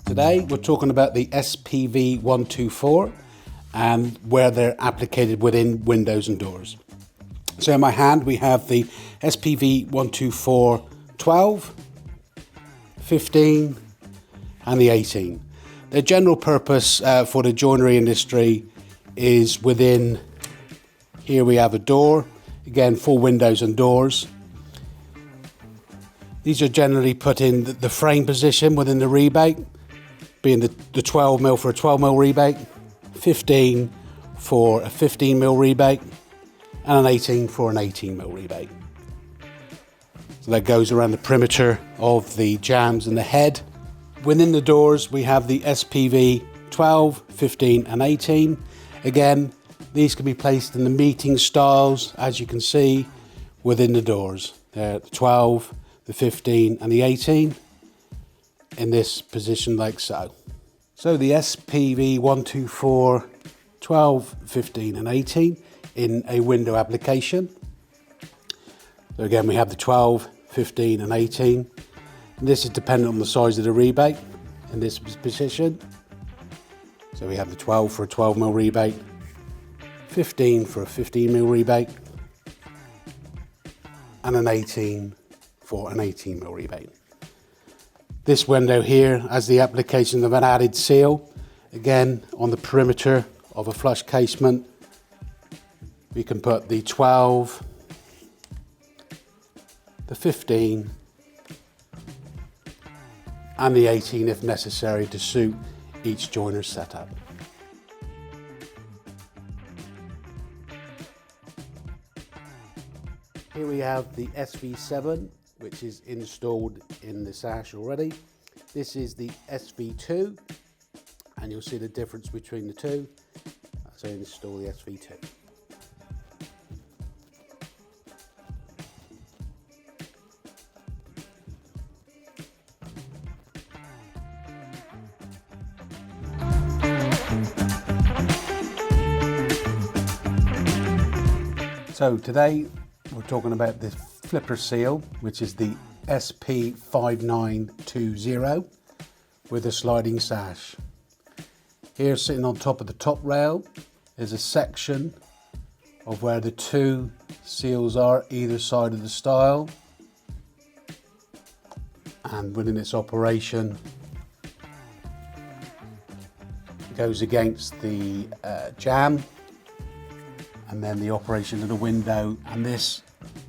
Today we're talking about the SPV 124 and where they're applicated within windows and doors. So in my hand we have the SPV 124 12, 15 and the 18. Their general purpose for the joinery industry is within, here we have a door, again for windows and doors. These are generally put in the frame position within the rebate, being the 12 mil for a 12 mil rebate, 15 for a 15 mil rebate, and an 18 for an 18 mil rebate. So that goes around the perimeter of the jambs and the head. Within the doors we have the SPV 12, 15 and 18. Again, these can be placed in the meeting styles, as you can see, within the doors. They're the 12, the 15 and the 18 in this position like so. So the SPV 124 12, 15 and 18 in a window application. So again we have the 12, 15 and 18. And this is dependent on the size of the rebate in this position. So we have the 12 for a 12 mil rebate, 15 for a 15 mil rebate, and an 18 for an 18 mil rebate. This window here has the application of an added seal, again on the perimeter of a flush casement. We can put the 12, the 15 and the 18 if necessary to suit each joiner's setup. Here we have the SV7, which is installed in the sash already. This is the SV2, and you'll see the difference between the two. So install the SV2. So today we're talking about the flipper seal, which is the SP5920 with a sliding sash. Here sitting on top of the top rail is a section of where the two seals are either side of the stile, and within its operation it goes against the jamb, and then the operation of the window, and this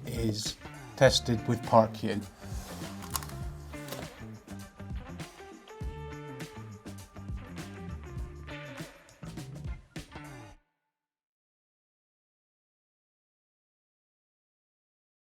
is tested with Park Q.